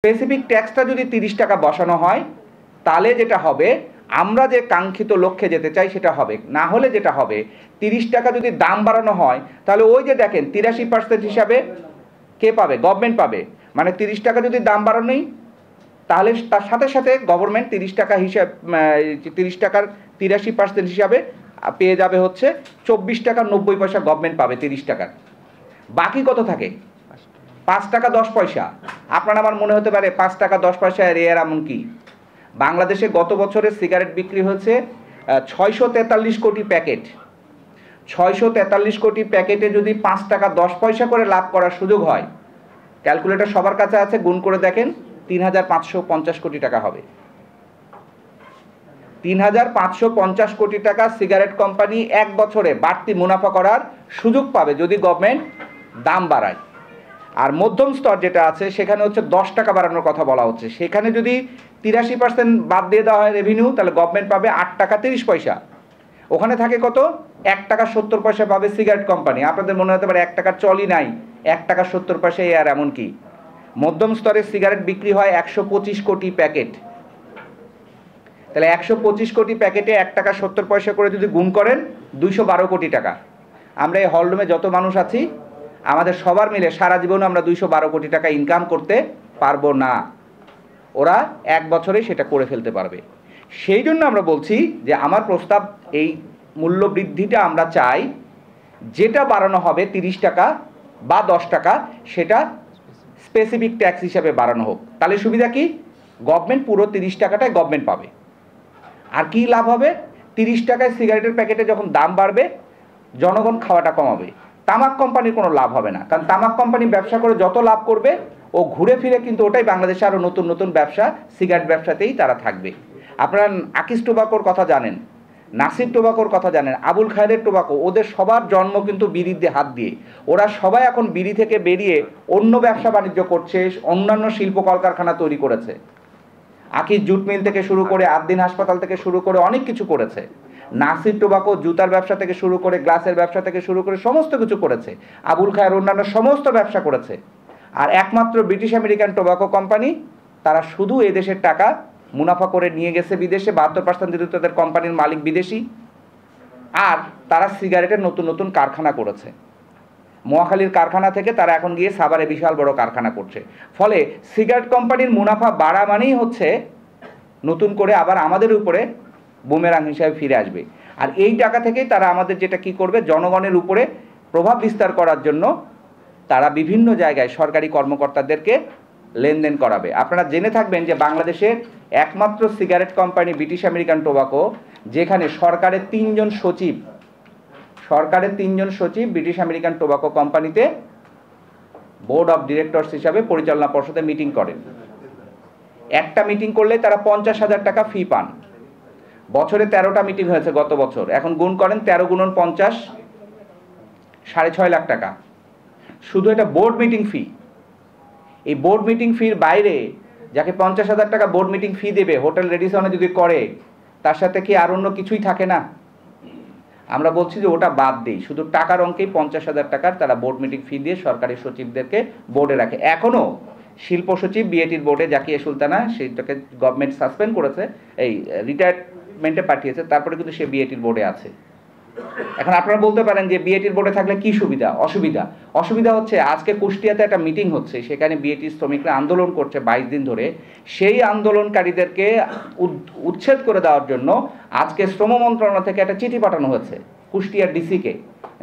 Specific ট্যাক্সটা যদি 30 টাকা বসানো হয় তাহলে যেটা হবে, আমরা যে কাঙ্ক্ষিত লক্ষ্যে যেতে চাই সেটা হবে। না হলে যেটা হবে, 30 টাকা যদি দাম বাড়ানো হয় তাহলে ওই যে দেখেন 83% হিসাবে কে পাবে? গভর্নমেন্ট পাবে। মানে 30 টাকা যদি দাম বাড়ানোই, তাহলে তার সাথে সাথে গভর্নমেন্ট 30 টাকা হিসাব 30 টাকার 83% হিসাবে পেয়ে যাবে হচ্ছে 24 টাকা 90 পয়সা গভর্নমেন্ট পাবে 30 টাকার। বাকি কত থাকে? 5 টাকা 10 পয়সা। আপনার আমার মনে হতে পারে 5 টাকা 10 পয়সা এর এমন কি? বাংলাদেশে গত বছরে সিগারেট বিক্রি হয়েছে 643 কোটি প্যাকেট। 643 কোটি প্যাকেটে যদি 5 টাকা 10 পয়সা করে লাভ করার সুযোগ হয়, ক্যালকুলেটর সবার কাছে আছে, গুণ করে দেখেন 3550 কোটি টাকা হবে। 3550 কোটি টাকা সিগারেট কোম্পানি এক বছরে বাড়তি মুনাফা করার সুযোগ পাবে যদি গভর্নমেন্ট দাম বাড়ায়। আর মধ্যম স্তর যেটা আছে সেখানে হচ্ছে 10 টাকা বাড়ানোর কথা বলা হচ্ছে। সেখানে যদি 83% বাদ দিয়ে দেওয়া হয় রেভিনিউ, তাহলে গভর্নমেন্ট পাবে 8 টাকা 30 পয়সা। ওখানে থাকে কত? 1 টাকা 70 পয়সা পাবে সিগারেট কোম্পানি। আপনাদের মনে হতে পারে 1 টাকার চলই নাই, 1 টাকা 70 পয়সা আর এমন কি? মধ্যম স্তরের সিগারেট বিক্রি হয় 125 কোটি প্যাকেট। তাহলে 125 কোটি প্যাকেটে 1 টাকা 70 পয়সা করে যদি গুণ করেন, 212 কোটি টাকা। আমরা এই হলরুমে যত মানুষ আছি, আমাদের সবার মিলে সারা জীবনে আমরা 212 কোটি টাকা ইনকাম করতে পারবো না। ওরা এক বছরে সেটা করে ফেলতে পারবে। সেই জন্য আমরা বলছি যে আমার প্রস্তাব, এই মূল্য বৃদ্ধিটা আমরা চাই, যেটা বাড়ানো হবে 30 টাকা বা 10 টাকা, সেটা স্পেসিফিক ট্যাক্স হিসাবে বাড়ানো হোক। তাহলে সুবিধা কি? গভর্নমেন্ট পুরো 30 টাকাটাই গভর্নমেন্ট পাবে। আর কি লাভ হবে? 30 টাকায় সিগারেটের প্যাকেটে যখন দাম বাড়বে, জনগণ খাওয়াটা কমাবে। তামাক কোম্পানির কোনো লাভ হবে না, কারণ তামাক কোম্পানি ব্যবসা করে যত লাভ করবে, ও ঘুরে ফিরে কিন্তু ওটাই বাংলাদেশে আরও নতুন নতুন ব্যবসা, সিগারেট ব্যবসাতেই তারা থাকবে। আপনারা আকিস টোবাকোর কথা জানেন, নাসির টোবাকোর কথা জানেন, আবুল খায়েরের টোবাকো, ওদের সবার জন্ম কিন্তু বিড়ির দিয়ে হাত দিয়ে। ওরা সবাই এখন বিড়ি থেকে বেরিয়ে অন্য ব্যবসা বাণিজ্য করছে, অন্যান্য শিল্প কলকারখানা তৈরি করেছে। আকিস জুট মিল থেকে শুরু করে আদ্দিন হাসপাতাল থেকে শুরু করে অনেক কিছু করেছে। নাসির টোবাকো জুতার ব্যবসা থেকে শুরু করে গ্লাসের ব্যবসা থেকে শুরু করে সমস্ত কিছু করেছে। আবুল খায়ের অন্যান্য সমস্ত ব্যবসা করেছে। আর একমাত্র ব্রিটিশ আমেরিকান টোবাকো কোম্পানি, তারা শুধু এদেশের টাকা মুনাফা করে নিয়ে গেছে বিদেশে। 72% যেহেতু তাদের কোম্পানির মালিক বিদেশি। আর তারা সিগারেটের নতুন নতুন কারখানা করেছে। মহাখালীর কারখানা থেকে তারা এখন গিয়ে সাভারে বিশাল বড় কারখানা করছে। ফলে সিগারেট কোম্পানির মুনাফা বাড়া মানেই হচ্ছে নতুন করে আবার আমাদের উপরে বুমেরাং হিসাবে ফিরে আসবে। আর এই টাকা থেকেই তারা আমাদের যেটা কি করবে, জনগণের উপরে প্রভাব বিস্তার করার জন্য তারা বিভিন্ন জায়গায় সরকারি কর্মকর্তাদেরকে লেনদেন করাবে। আপনারা জেনে থাকবেন যে বাংলাদেশের একমাত্র cigarette company British American tobacco, যেখানে সরকারের 3 জন সচিব ব্রিটিশ আমেরিকান টোবাকো কোম্পানিতে বোর্ড অফ ডিরেক্টরস হিসাবে পরিচালনা পর্ষদে মিটিং করেন। একটা মিটিং করলে তারা 50,000 টাকা ফি পান। বছরে 13টা মিটিং হয়েছে গত বছর। এখন গুণ করেন 13 গুণন 50, 6.5 লাখ টাকা শুধু এটা বোর্ড মিটিং ফি। এই বোর্ড মিটিং ফির বাইরে যাকে 50,000 টাকা বোর্ড মিটিং ফি দেবে, হোটেল রেডিসনে যদি করে, তার সাথে কি আর অন্য কিছুই থাকে না? আমরা বলছি যে ওটা বাদ দিই, শুধু টাকার অঙ্কেই 50,000 টাকার তারা বোর্ড মিটিং ফি দিয়ে সরকারি সচিবদেরকে বোর্ডে রাখে। এখনও শিল্প সচিব বিএটির বোর্ডে জাকিয়া সুলতানা, সেইটাকে গভর্নমেন্ট সাসপেন্ড করেছে, এই রিটায়ারমেন্টে পাঠিয়েছে, তারপরে কিন্তু সে বিএটির বোর্ডে আছে। এখন আপনারা বলতে পারেন যে বিএটির বোর্ডে থাকলে কি সুবিধা? অসুবিধা হচ্ছে আজকে কুষ্টিয়াতে একটা মিটিং হচ্ছে, সেখানে বিএটির শ্রমিকরা আন্দোলন করছে 22 দিন ধরে। সেই আন্দোলনকারীদেরকে উচ্ছেদ করে দেওয়ার জন্য আজকে শ্রম মন্ত্রণালয় থেকে একটা চিঠি পাঠানো হয়েছে কুষ্টিয়ার ডিসিকে,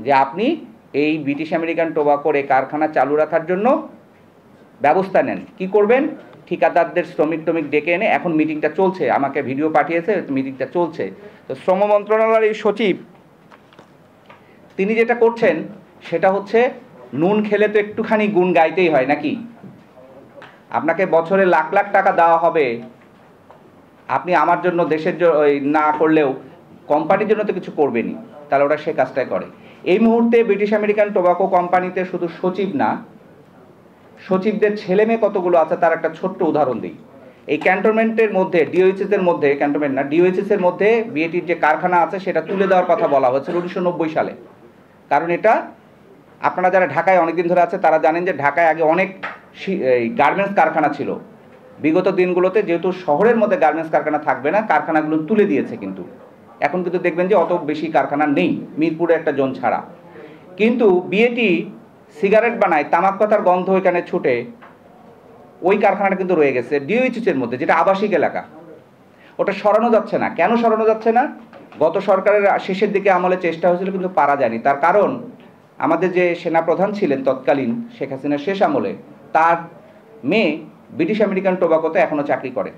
যে আপনি এই ব্রিটিশ আমেরিকান টোবাকোর এই কারখানা চালু রাখার জন্য ব্যবস্থা নেন। কি করবেন? ঠিকাদারদের শ্রমিক ডেকে এনে, এখন মিটিংটা চলছে, আমাকে ভিডিও পাঠিয়েছে, মিটিংটা চলছে। তো শ্রম মন্ত্রণালয়ের এই সচিব তিনি যেটা করছেন সেটা হচ্ছে, নুন খেলে তো একটুখানি গুণ গাইতেই হয় নাকি? আপনাকে বছরে লাখ লাখ টাকা দেওয়া হবে, আপনি আমার জন্য দেশের না করলেও কোম্পানির জন্য তো কিছু করবেনই। তাহলে ওরা সে কাজটাই করে। এই মুহূর্তে ব্রিটিশ আমেরিকান টোবাকো কোম্পানিতে শুধু সচিব না, সচিবদের ছেলে মেয়ে কতগুলো আছে তার একটা ছোট্ট উদাহরণ দিই। এই ক্যান্টনমেন্টের মধ্যে ডিওএইচএস এর মধ্যে, ক্যান্টনমেন্ট না ডিওএইচএস এর মধ্যে বিএটির যে কারখানা আছে সেটা তুলে দেওয়ার কথা বলা হয়েছিল 1990 সালে। কারণ এটা, আপনারা যারা ঢাকায় অনেকদিন ধরে আছে তারা জানেন যে ঢাকায় আগে অনেক গার্মেন্টস কারখানা ছিল, বিগত দিনগুলোতে যেহেতু শহরের মধ্যে গার্মেন্টস কারখানা থাকবে না, কারখানাগুলো তুলে দিয়েছে। কিন্তু এখন কিন্তু দেখবেন যে অত বেশি কারখানা নেই, মিরপুরে একটা জোন ছাড়া। কিন্তু বিএটি সিগারেট বানায়, তামাক পাতার গন্ধ এখানে ছুটে ওই কারখানাটা কিন্তু রয়ে গেছে ডিওএইচএস-এর মধ্যে, যেটা আবাসিক এলাকা। ওটা সরানো যাচ্ছে না। কেন সরানো যাচ্ছে না? গত সরকারের শেষের দিকে আমলে চেষ্টা হয়েছিল, কিন্তু পারা যায়নি। তার কারণ আমাদের যে সেনাপ্রধান ছিলেন তৎকালীন শেখ হাসিনার শেষ আমলে, তার মেয়ে ব্রিটিশ আমেরিকান টোবাকোতে এখনও চাকরি করে।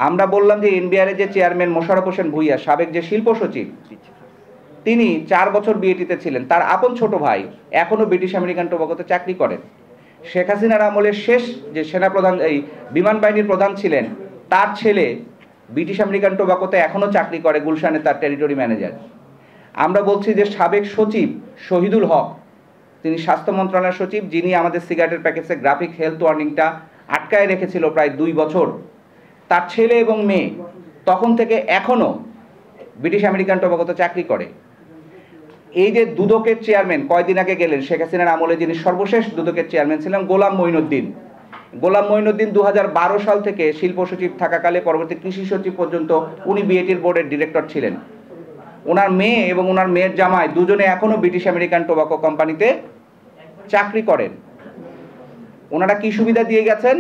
আমরা বললাম যে এনবিআরের যে চেয়ারম্যান মোশাররফ হোসেন ভূঁইয়া, সাবেক যে শিল্প সচিব, তিনি 4 বছর বিএটিতে ছিলেন। তার আপন ছোট ভাই এখনও ব্রিটিশ আমেরিকান টোবাকোতে চাকরি করেন। শেখ হাসিনার আমলের শেষ যে সেনাপ্রধান, এই বিমান বাহিনীর প্রধান ছিলেন, তার ছেলে ব্রিটিশ আমেরিকান টোবাকোতে এখনও চাকরি করে, গুলশানে তার টেরিটরি ম্যানেজার। আমরা বলছি যে সাবেক সচিব শহীদুল হক, তিনি স্বাস্থ্য মন্ত্রণালয়ের সচিব, যিনি আমাদের সিগারেটের প্যাকেটে গ্রাফিক হেলথ ওয়ার্নিংটা আটকায় রেখেছিল প্রায় 2 বছর, তার ছেলে এবং মেয়ে তখন থেকে এখনও ব্রিটিশ আমেরিকান টোবাকোতে চাকরি করে। এই যে দুদকের চেয়ারম্যান কয়দিন আগে গেলেন, শেখ হাসিনার আমলে যিনি সর্বশেষ দুদকের চেয়ারম্যান ছিলেন, গোলাম মঈনুদ্দিন। 2012 সাল থেকে শিল্প সচিব থাকাকালে পরবর্তী কৃষি সচিব পর্যন্ত উনি বিএটির বোর্ডের ডিরেক্টর ছিলেন। ওনার মেয়ে এবং ওনার মেয়ের জামাই দুজনে এখনও ব্রিটিশ আমেরিকান টোবাকো কোম্পানিতে চাকরি করেন। ওনারা কি সুবিধা দিয়ে গেছেন?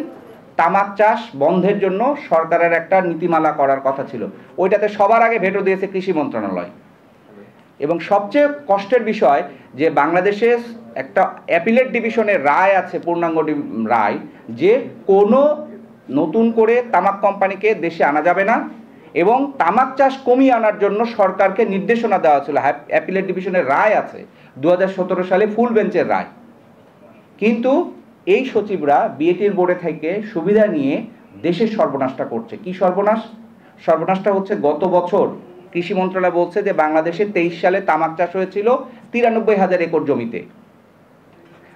তামাক চাষ বন্ধের জন্য সরকারের একটা নীতিমালা করার কথা ছিল, ওইটাতে সবার আগে ভেটো দিয়েছে কৃষি মন্ত্রণালয়। এবং সবচেয়ে কষ্টের বিষয় যে বাংলাদেশে একটা অ্যাপিলেট ডিভিশনের রায় আছে, পূর্ণাঙ্গ রায়, যে কোনো নতুন করে তামাক কোম্পানিকে দেশে আনা যাবে না এবং তামাক চাষ কমিয়ে আনার জন্য সরকারকে নির্দেশনা দেওয়া ছিল। অ্যাপিলেট ডিভিশনের রায় আছে 2017 সালে, ফুল বেঞ্চের রায়। কিন্তু এই সচিবরা বিএটির বোর্ডে থেকে সুবিধা নিয়ে দেশের সর্বনাশটা করছে। কি সর্বনাশ? সর্বনাশটা হচ্ছে গত বছর কৃষি মন্ত্রণালয় বলছে যে বাংলাদেশে 23 সালে তামাক চাষ হয়েছিল 93,000 একর জমিতে,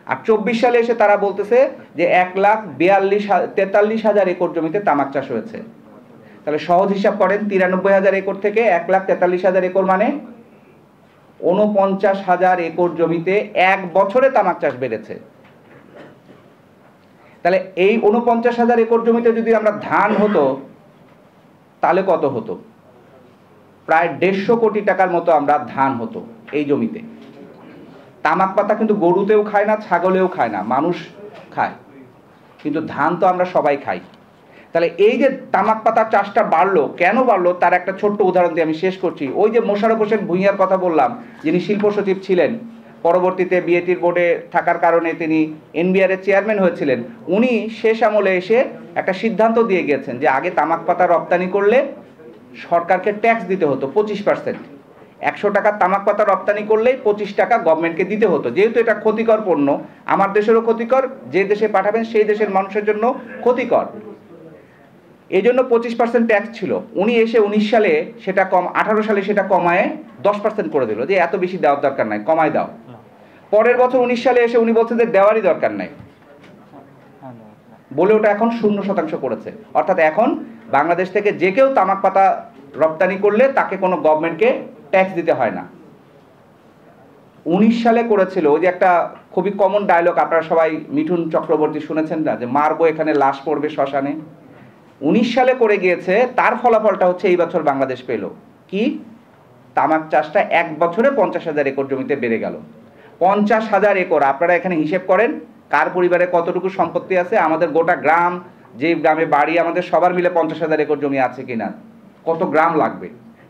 আর 24 সালে এসে তারা বলতেছে যে 1,43,000 একর জমিতে তামাক চাষ হয়েছে। তাহলে সহজ হিসাব করেন, 93,000 একর থেকে 1,43,000 একর মানে 49,000 একর জমিতে এক বছরে তামাক চাষ বেড়েছে। তাহলে এই 49,000 একর জমিতে যদি আমরা ধান হতো তাহলে কত হতো? প্রায় 150 কোটি টাকার মতো আমরা ধান হতো এই জমিতে। তামাক পাতা কিন্তু গরুতেও খায় না, ছাগলেও খায় না, মানুষ খায়, কিন্তু ধান তো আমরা সবাই খাই। তাহলে এই যে তামাক পাতার চাষটা বাড়লো, কেন বাড়লো তার একটা ছোট্ট উদাহরণ দিয়ে আমি শেষ করছি। ওই যে মোশাররফ হোসেন ভূঁইয়ার কথা বললাম, যিনি শিল্প সচিব ছিলেন, পরবর্তীতে বিএটির বোর্ডে থাকার কারণে তিনি এনবিআরের চেয়ারম্যান হয়েছিলেন। উনি শেষ আমলে এসে একটা সিদ্ধান্ত দিয়ে গিয়েছেন যে আগে তামাক পাতা রপ্তানি করলে সরকারকে ট্যাক্স দিতে হতো 25%। 100 টাকা তামাক পাতা রপ্তানি করলেই 25 টাকা গভর্নমেন্টকে দিতে হতো। যেহেতু এটা ক্ষতিকর পণ্য, আমার দেশেরও ক্ষতিকর, যে দেশে পাঠাবেন সেই দেশের মানুষের জন্য ক্ষতিকর, এই জন্য 25% ট্যাক্স ছিল। উনি এসে 19 সালে সেটা 18 সালে সেটা কমায় 10% করে দিল, যে এত বেশি দেওয়ার দরকার নাই, কমায় দাও। পরের বছর 19 সালে এসে উনি বলছেন যে দেওয়ারই দরকার নাই, বলে ওটা এখন 0% করেছে। অর্থাৎ এখন বাংলাদেশ থেকে যে কেউ তামাক পাতা রপ্তানি করলে তাকে কোনো গভর্নমেন্টকে ট্যাক্স দিতে হয় না। 19 সালে করেছিল, ওই যে একটা খুবই কমন ডায়লগ আপনারা সবাই মিঠুন চক্রবর্তী শুনেছেন না, যে মারবো এখানে লাশ পড়বে শ্মশানে। 19 সালে করে গিয়েছে, তার ফলাফলটা হচ্ছে এই বছর বাংলাদেশ পেল কি? তামাক চাষটা এক বছরে 50,000 একর জমিতে বেড়ে গেল। 50,000 একর, আপনারা এখানে হিসেব করেন কার পরিবারে কতটুকু সম্পত্তি আছে। আমাদের গোটা গ্রাম, যে গ্রামে বাড়ি আমাদের সবার মিলে 50,000 একর জমি আছে কিনা, কত গ্রাম লাগবে?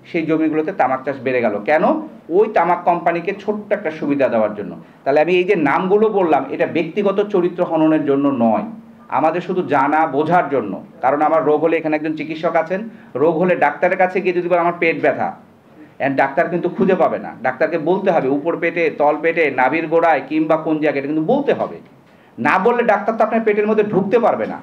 সেই জমিগুলোতে তামাক চাষ বেড়ে গেল কেন? ওই তামাক কোম্পানিকে ছোট্ট একটা সুবিধা দেওয়ার জন্য। তাহলে আমি এই যে নামগুলো বললাম, এটা ব্যক্তিগত চরিত্র হননের জন্য নয়, আমাদের শুধু জানা বোঝার জন্য। কারণ আমার রোগ হলে, এখানে একজন চিকিৎসক আছেন, রোগ হলে ডাক্তারের কাছে গিয়ে যদি বলে আমার পেট ব্যথা, ডাক্তার কিন্তু খুঁজে পাবে না। ডাক্তারকে বলতে হবে উপর পেটে, তল পেটে, নাভির গোড়ায় কিংবা কোন জায়গায়, এটা কিন্তু বলতে হবে। না বললে ডাক্তার তো আপনার পেটের মধ্যে ঢুকতে পারবে না।